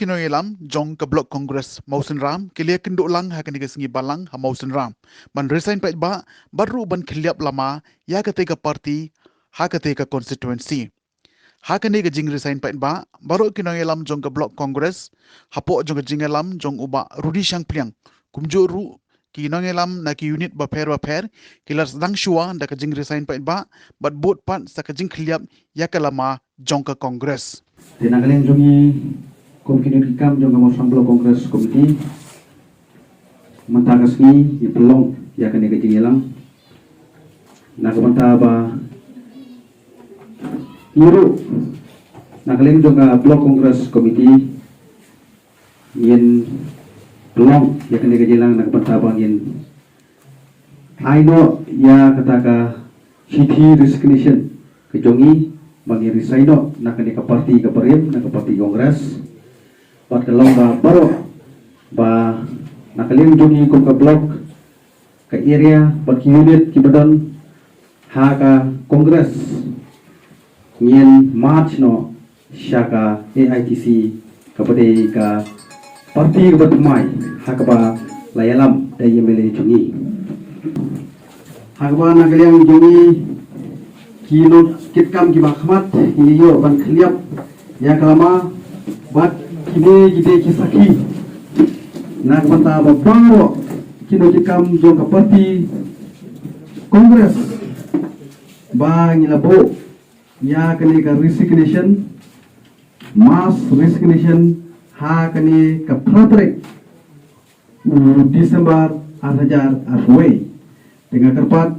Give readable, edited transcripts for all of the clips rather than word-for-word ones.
kino yelam jong ke blok kongres Mausen Ram kelia kenduk lang hakan ke sengi balang ha Mausen Ram ban resign pa ba baru ban khiliap lama ya ketika parti ha ketika constituency hakan ke jing resign pa ba baru kino yelam jong ke blok kongres hapo jong ke jing yelam jong uba Rudi Shangpliang kumjo ru kino yelam na ki unit ba pher kilar sedang shua da ke jing resign pa ba bat bot pan sa ke jing khiliap ya ke lama jong ke kongres Tinanggalin jongi komkini kam jong kamo samblo kongres komiti mentagas ni ipelong ya kan ke jingelang na kamanta ba iru nakalin jong ka blok kongres komiti yen pelong ya kan ke jingelang na kamanta ba yen aino ya kataka city resignation ke jongi bagi resigno nak ke parti ke perim nak ke parti kongres pat kelong ba baro ba nakalin jongi kum ke blok ke area pat unit kibadon ha ka kongres ngien march no syaka AITC kepada ka parti ke bertemai ha ka ba layalam dai yemele jongi ha ka ba nakalin jongi kilo kitkam ki bakhmat iyo ban khliap ya kalama bat kide gide kisaki nak banta babaro kino kitkam jo ka parti kongres ba ngilabo ya kani ka resignation mass resignation ha kani ka pratrek Desember 2000 dengan kerpat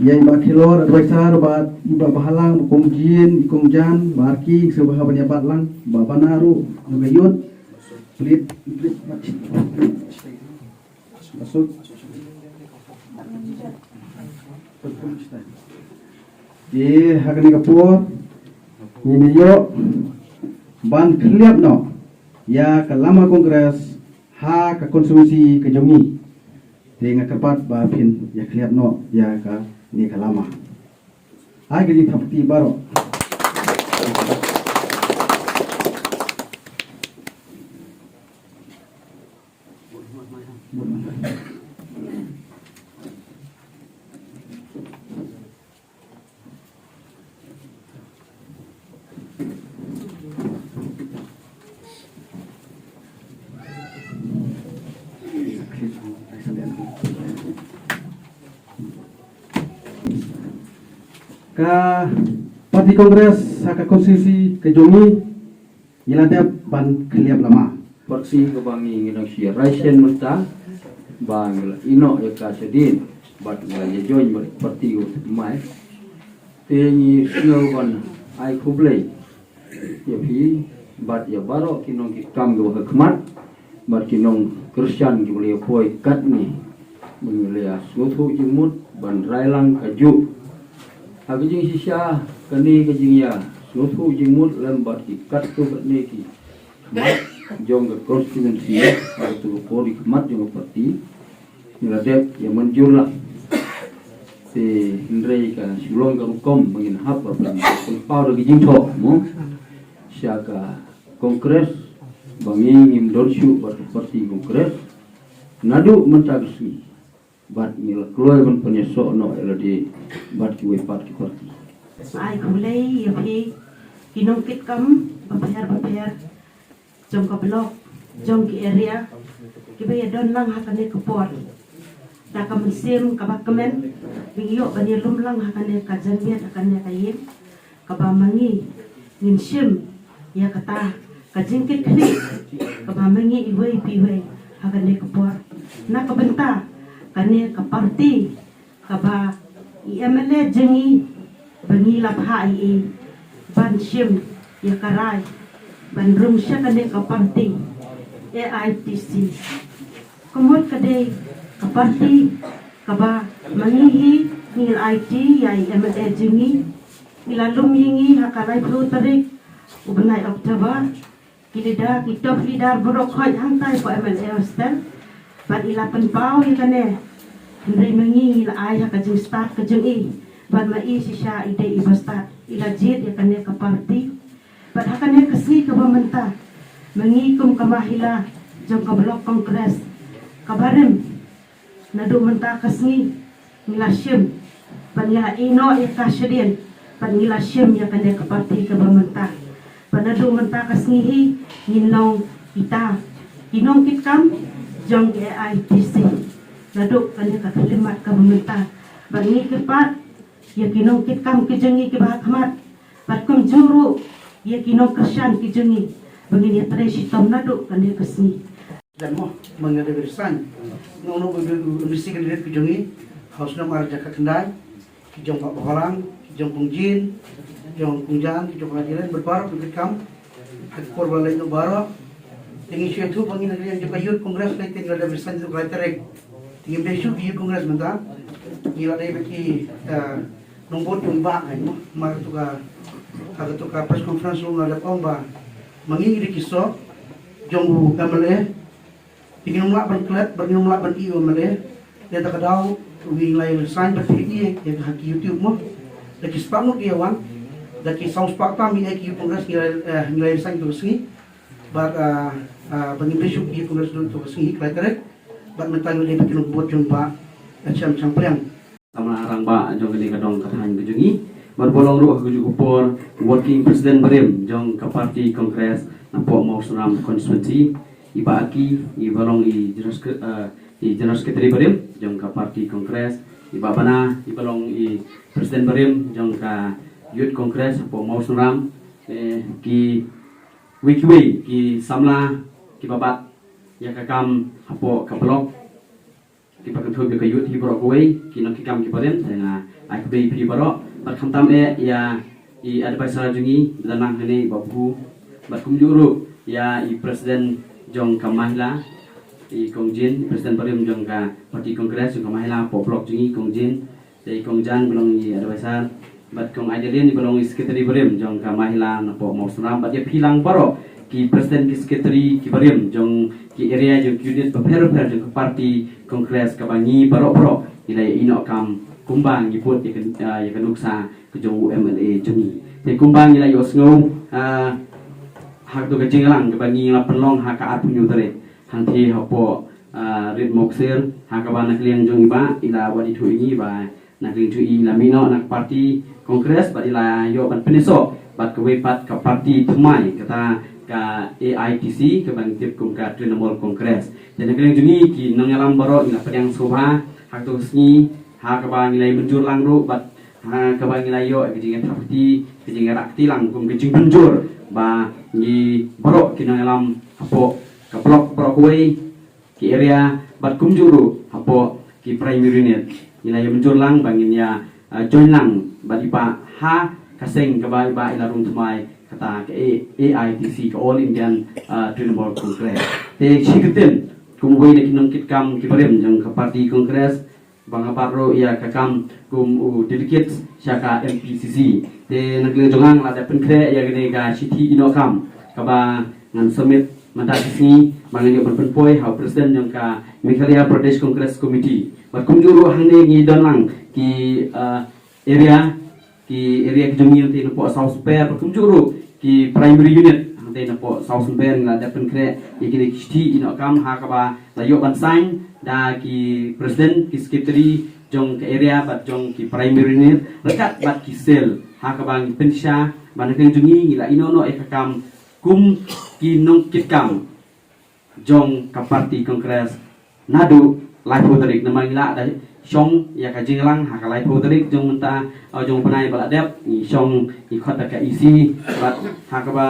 yang iba kilor advisor bat iba bahalang kongjin ikongjan barki sebaha penjabat lang babanaru ngayut plit masuk hakani kapur ini yo ban kliap no ya kalama kongres ha ka konsumsi ke jongi dengan kepat ba pin ya kliap no ya ka ni kalama ai gidi thapti baro ka parti kongres ka konstitusi ke jongi iladap ban kliap lama Persi ke bangi nginang sia raisen mesta bang ino ya kasedin bat ya join parti mai tengi snow ban ai kublai ya pi bat ya baro kinong kam go hikmat bat kinong Kristen ki boleh poi kat ni mengelia suatu jimut ban railang kaju Aku jing sisa kani ke jing ya suatu jimut lembat ikat tu kani ki mat jong ke konstitusi atau pori mat jong parti niladep yang manjur lah si Hendrei ka sulong ka rukom mangin hap apa pau ke jing tho mo siaka kongres banging im dorsu parti kongres nadu mentagsi bat mil kloy ban penyeso no eladi bat ki wepat ki parti ai kulai ya pi kinong kit kam baper jong ka blok jong ki area ki be don lang hakane ke por da ka musim ka bakamen bingyo bani lum lang hakane ka janmiat hakane ka yim ka ba mangi ngin sim ya kata ka jingkit kli ka ba mangi iwe piwe hakane ke por na ka benta kane ka parti ka ba IMLA jengi bangi lapha ai ban sim ya karai ban rum sya kane ka parti AITC kumot kade ka parti ka ba mangihi ngil IT ya IMLA jengi ilalum yingi hakarai pro tarik ubnai Oktober kilida kitop lidar borok khoj hangtai ko MLA hostel bat ilapan pau ikane Hendrei mengi ila ai ka jing start ka jing i bat mai sisa ide i start ila jit ikane ka parti bat hakane kasi ka bamenta mengikum kamahila jong ka blok kongres kabarem nadu menta kasngi ngilasyem pangila ino ya kasyadien pangilasyem ya kanya ke parti ke bamenta panadu menta kasngi nginong ita inong kitkam jong ke ITC nadu kanya ke kalimat ke bamenta bangi kepat ya kinong kitkam kejengi ke bahakmat patkum juru ya kinong kesyan kejengi begini tradisi tom nadu kan dia kesini dan mau mengenai berisan nono berisi kan dia kejongi harus nama arja kendai kijong pak orang kijong pungjin kijong pungjang kijong pengadilan berbaru berkam ekor balai no baro tinggi syaitu pangin negeri yang juga yud kongres lain tinggal ada berisan itu kalau terek tinggi besok yud kongres mentah gila dari bagi nombor yang bak kan mar tu ka press conference lu ada pomba mengingi kisah jong MLA ingin melakukan klub ingin melakukan IO MLA dia tak tahu ingin lain sign berfirman yang haki YouTube mo lagi sepamuk dia wan lagi sound spark kami haki kongres nilai sign tu sini but bagi besok dia kongres tu sini kelihatan but mentang dia bikin buat jumpa macam peliang sama arang ba jong ni kadong katahan kejungi berbolong ruh kuju kupor working president berim jong ke parti kongres nampo mau senam constituency iba aki ibalong i general secretary berim jong ke parti kongres iba bana ibalong i president berim jong ke youth kongres nampo mau senam ki wiki ki samla ki babat ya kakam hapo ke blok ki pakentu ke youth hi brok we ki nak ki kam ki berim dengan IKB pi barok berkhamtam ya i advisor jungi danang hene babu berkum juru ya i presiden jong kamahila i kongjin presiden parim jong ka parti kongres jong kamahila poblok jungi kongjin dei kongjan belong i advisor bat kong ajalin belong i secretary parim jong kamahila na po mau senam bat ya pilang barok ki presiden ki secretary ki parim jong ki area jong unit per jong parti kongres kabangi barok ilai ino kam kumbang giput ya kanuksa kejong MLA jungi te kumbang ila yos ngau hak tu kejinglang kebangi la penlong hak ka punyu tare hanti hapo rit moksir hak ka banak liang jong iba ila wadi tu ini ba nak ling tu ila mino nak parti kongres ba ila yo ban peniso bat ke wepat ka parti thumai kata ka AITC ke bang tip kum ka Trinamool kongres dan nak ling jungi ki nang yalam baro ila pedang sobha hak tu sni ha kabang nilai menjur lang ru bat ha kabang nilai yo kejingan tapti kejingan rakti lang kum kejing menjur ba ni borok kina alam hapo ka blok brokwe ki area bat kum juru hapo ki primary net nilai menjur lang bangin ya join lang bat ipa ha kaseng kabai ba ila rum thmai kata ke AITC ke All Indian Trinamool Congress te chigten kum we ne kinong kitkam ki barem jang ka parti kongres bang aparo ya kakam kum delegate syaka MPCC te nagle jongang ada penkre ya gene ga city inokam kaba ngan summit mata sini bangani penpoi ha president jong ka Meghalaya Pradesh Congress Committee bakum juru hangne ngi donang ki area ki jongi te no po south pair bakum juru ki primary unit te no po south pair ngala ada penkre ya gene city inokam ha kaba layo bansain da ki presiden ki secretary jong ke area bat jong ki primary unit rekat bat ki sel ha ka bang pensha ban keng jungi ila inono e kakam kum ki nong kitkam jong ka parti kongres nadu lai photarik namang ila da shong ya ka jinglang ha ka lai photarik jong ta jong panai bala dep ni shong i khota ka isi bat ha ka ba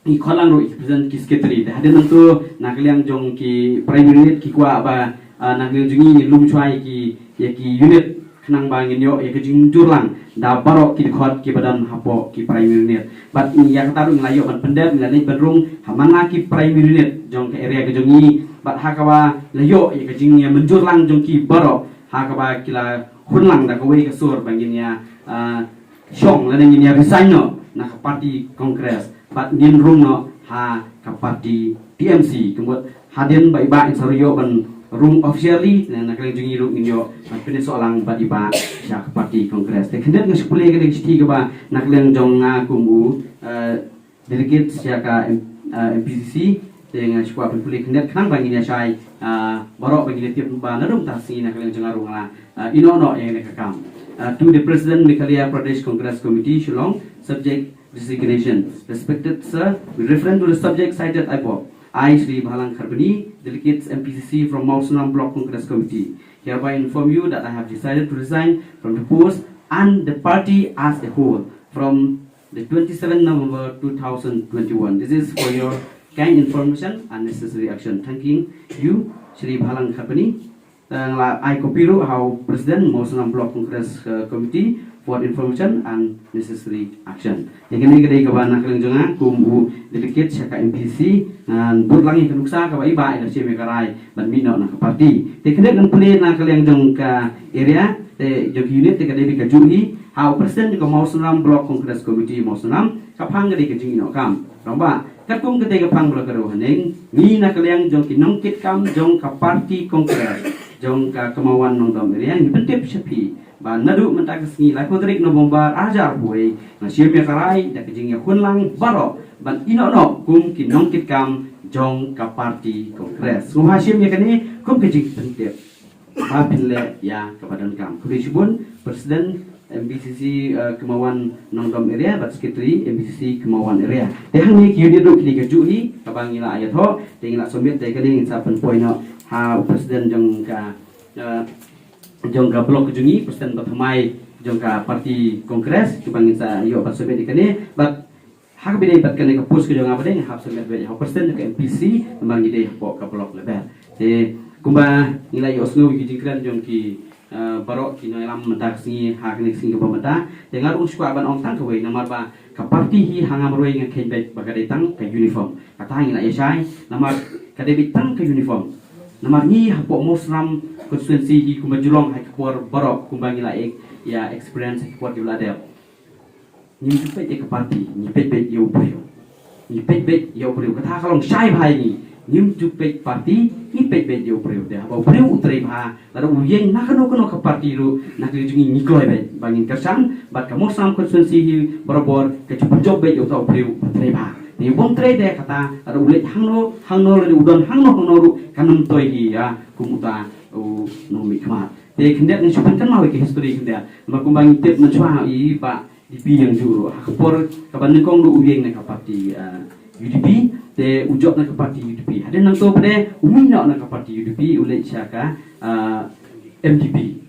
i kholang ro present ki secretary da haden tu nakliang jong ki primary unit ki kwa ba nakliang jungi lum chwai ki ya ki unit khnang bangin yo ya ki jing jurlang da barok ki khot ki badan hapo ki primary unit bat ni ya kataru nglayo ban pendep ngani benrung hamana ki primary unit jong ke area ke jongi bat hakawa layo ya ki jing ya menjurlang jong ki barok hakawa kila hunlang da ko we ke sur bangin ya shong la ngin ya resign no na parti kongres bat nin room no ha ka parti TMC kemudian hadin ba iba insaryo ban room officially na kang jungi room inyo bat pine soalang bat iba sa parti kongres te kenden ngi sepule ke sti ke ba nak leng jong nga kumu delegate sia ka MPCC dengan sekuat penpulik kendat kenang bagi ni syai borok bagi ni tiap ba narum tasi nak kalian jengarung lah ino yang nak kam to the President Meghalaya Pradesh Congress Committee Shillong subject designation respected sir with reference to the subject cited above I Shri Bhalang Kharbani delegates MPCC from Mausunam Block Congress Committee hereby inform you that I have decided to resign from the post and the party as a whole from the 27th November 2021. This is for your kind information and necessary action. Thanking you, Shri Bhalang Kharbani. I copy how President Mausunam Block Congress Committee for information and necessary action. Yang ini kedai kawan nak kelenjongan kumbu delegate syaka MPC dan berlangi kenuksa kawan iba ila sih mekarai dan mino nak parti. Teknik dan play nak kelenjong ke area te jog unit te kedai bikajuhi how President juga Mausunam Block Congress Committee Mausunam kapang kedai kejing ino kam. Romba katung kedai kapang block keru haning ni nak kelenjong kinong kit kam jong ka parti Congress jong ka kemauan nong dom area ni pentip sepi. Ba nadu mentak sengi lai kodrik November ajar buai na siam ya karai da kejing ya kunlang baro ban ino kum kinong kit kam jong ka parti Kongres ngah siam ya kani kum kejing pentip ba pinle ya kepada kam kubisibun Presiden MPCC kemauan nongdom area bat sekretari MPCC kemauan area tehang ni kiu dia duk ni kejuhi kabang ila ayat ho tinggal sombet te kali ngin sapen poino ha Presiden jong ka jongka blok kejungi Presiden Batamai jongka parti Kongres cubangin sa yo pasubet ikane but hak bidai bat kane ka pus ke jong apa deng hak sebet be ha Presiden ke MPC memang ide pok ka blok lebar te kumba nilai yo snu ki jingkran jongki barok ki no elam mentak singi hak ni singi pemeta dengar usku aban ong tang kawai namar ba ka parti hi hangam roi ngan ken bet bagade tang ka uniform kata ngila yesai namar kade bitang ka uniform namar ni hapok Mausunam konstituensi hi kumba julong hai kuar barok kumba ngila ya experience kuar di belada ni pet ke parti ni pet yo boyo ni pet yo boyo kata kalong syai bhai ni pet parti ni pet yo boyo dia ba boyo utrai bha lalu uyeng nak no ke parti ru nak dijungi ni kloi bet bangin kersan bat ka Mausunam konstituensi hi barobor ke job bet yo tau boyo utrai bha ni bom trai de kata ada ulet hangno le udon hangno ru kanam toi hi ya kumuta nomi kmat te kendet ni sukan kan mau ke history kendet makumbang tip mencuah i pa DP yang juru akpor kaban kong du uyeng na parti UDP te ujok na parti UDP ada nang to pade umina na parti UDP ulet syaka MDP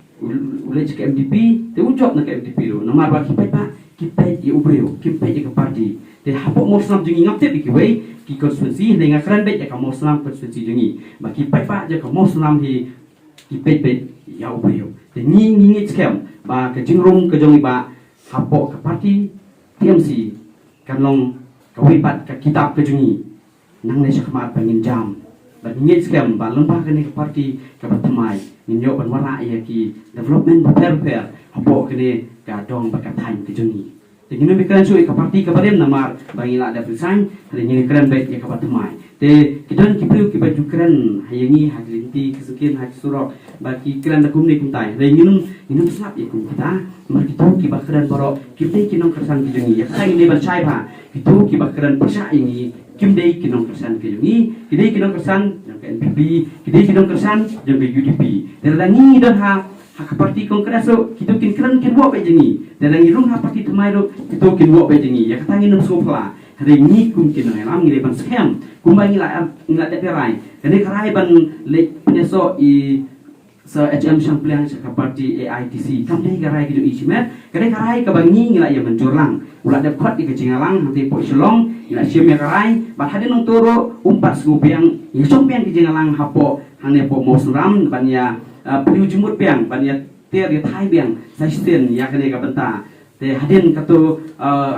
ulet syaka MDP te ujok na MDP ro nomar ba kipai pa kipai i ubreo kipai ke parti te hapok Mausunam jengi ngap te bikiwei ki konstituensi dengan kran bet ya ka Mausunam konstituensi jengi ba kipai pa ja ka Mausunam hi ki pet ya ubreo te ni scam ba ke jingrung ke jongi ba hapok ke parti TMC kan long ka wipat ka kitab ke jongi nang ne sakmat pangin jam ba ni scam ba lembah ke ni parti ka Batamai ni yo ban wara ya ki development repair hapok ke ni ka dong ba ka time ke jongi te ni mikran sui ka parti ka barem namar bangila ada resign hari ni kran bet ya ka Batamai te kidan kipriu ki baju kran hayangi hajlinti kesekian haj surok bagi kran da kumni kumtai re nginum slap ya kum kita mar kita ki bakran borok kipe kinong kersan ki jengi ya sai ni ban chai ba kitu ki bakran persa ini kimdei kinong kersan ki jengi kidei kinong kersan yang ke NPP kidei kinong kersan yang ke UDP terdangi dan ha parti Kongres ro kitu kin kran kin wo be jengi terdangi rung ha parti Tamai ro kitu kin wo be jengi ya katangi num sopla hari ni kum kinong elam ngile ban scam kumba ngila de perai kene karai ban le peneso i sa HM Shampliang sa parti AITC kamdei karai gitu isimer kene karai ka bangi ngila ya mencurlang ulah de khot di kecingalang nanti po selong ngila sim ya karai ban hadin nong toro umpat ngupiang ya sompiang kecingalang hapo hane po Mausunam ban ya priu jumut piang ban ya ter ya thai biang sa sten ya kene ka benta te hadin katu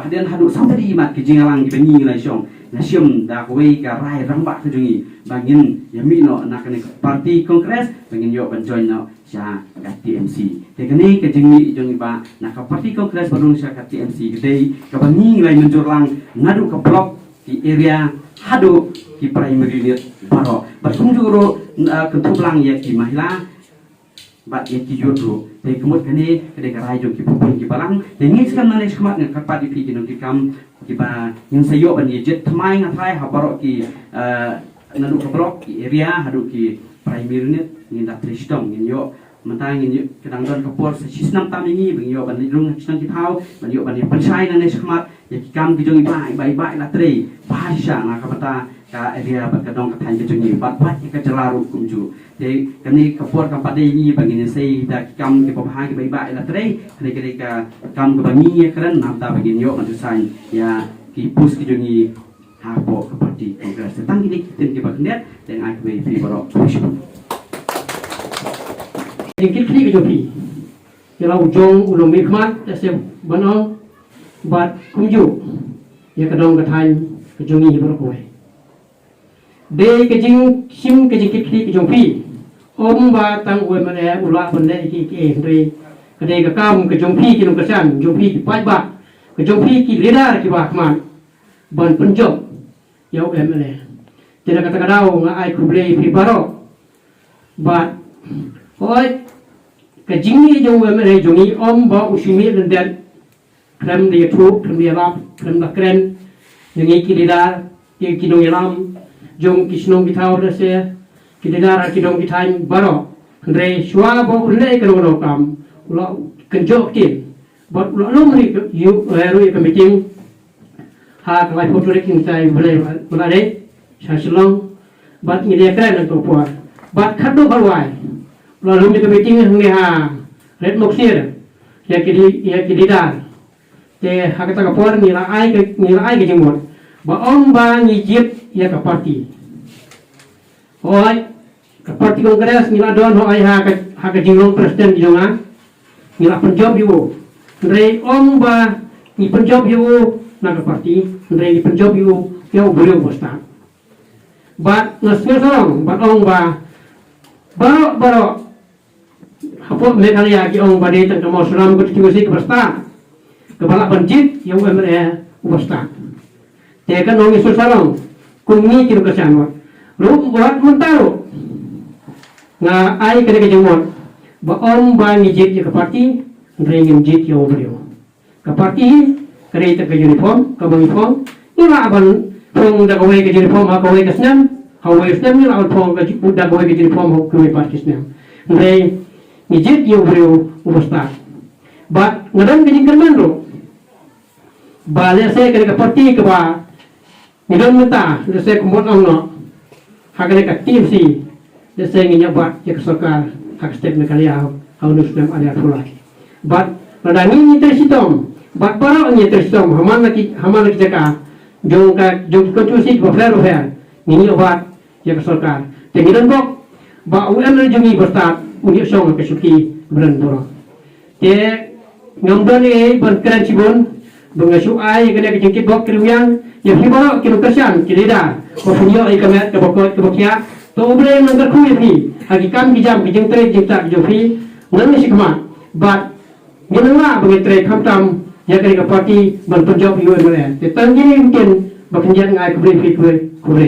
hadin hadu saudari mat kecingalang di bangi ngila syong nasyum da kuwi ka rai rambak kejungi bangin yamino nak ni parti Kongres bangin yo ban join no sya ka TMC te kene kejungi jongi ba nak parti Kongres barung sya ka TMC gede ka bangi ngai menjurlang ngadu ka blok di area hadu ki primary unit baro batung juro ketublang ya ki mahila bat ye ki jodo te kemut kene kede karai jong ki pupun ki balang te ngi skam nane skmat ngan kapat di pi ki nong ki kam ki ba yin sayo ban ye jet thmai ngathai ha barok ki nanu kabrok ki area hadu ki primary net ngi da tristong ngi yo mentang ngi kedang don kapor sisnam tam ngi bang yo ban rung snang ki thau ban yo ban ye panchai nane skmat ye ki kam ki jong bai la tre bahasa nga kapata ka area bat kadong ka than ki jong bat ka jalaru kumju te kami kapor kapade ni bagi sei da kam ke pabha ke bai la tre kene kene ka kam ke bangi keren namta bagi yo kan san ya ki pus ki jongi ha po ke parti kongres tang kini tim ke bagnet dan ai ke fi barok Jengkit kini ke jopi ya ujung ulum hikmat se banong bat kumju ya kadong ka than ke jongi barok wai de ke jing sim ke jengkit kini ke jopi ba tang uai mana ulah benda ki hendri kedai ke kam ke jongpi ki nong kesan jongpi ki pai ba ke jongpi ki lidar ki ba kman ban penjob ya uai mana tidak kata kadau nga ai kublei pi baro ba oi ke jingi jong uai mana jongi ba usimi dan krem dia tu krem dia lap krem da kren jongi ki lidar ki nong yalam jong kisnong ki thau da se kita darah kita orang kita baru, andre suara bawa ulai kalau kam, ulah kenjok tin, buat ulah lomri you heru yang meeting, hak lai foto reking saya boleh saya selong, buat ini dia keren untuk buat, buat kado balwai, ulah lomri meeting hengi ha, red moksir, ya kiri dar, te hak kata kapor nilai ke jemur, baong bang Egypt ya ke parti. Oi, parti kongres nila don ho ai ha ka jinglong presiden di jonga nila penjob yu re ba ni penjob yu na ka parti re ni penjob yu yo boleh bosta ba ngasir sorong ba baro hapo me kali ya ki ba de tang mo salam ko ti ke bosta ke bala banjit yo emre bosta te kan ngi sorong kunni ki ko sanwa lu buat mentau nga ai kene ke jemot ba ba ni jit ke parti ringin jit yo brio ke parti kare ta ke uniform ke uniform ni la ban pong da kowe ke uniform ha kowe ke snam ha kowe snam ni la pong ke da kowe ke uniform ha kowe parti snam re ni jit yo brio ubasta ba ngadam ke jingkerman lo ba le se ke parti ke ba ni don meta le se kumot ono hakane ka tim si desa nginya bat ya kesokar hak step mekalia haunus nam ada fulaki bat nadangi ni tersitom bat para ni tersitom hamana ki jaka jong konstitusi ba fer ni bat ya kesokar tengidan bok ba UM jumi berstat uni song ke suki beran boro te ngomdan ni ban kran cibon bengasu ai kena ke jengkit bok keluyang ya hibaro kilo kesan kilida ko punyo ai kamet ke bokot ke bokia to bre nang ku ni hakikam bijam bijeng tre jengta jofi nang si kama bat ngenwa begitre kamtam ya kali ke parti ban penjob yu mele te tangi mungkin bakenjang ai ku bre fi ku bre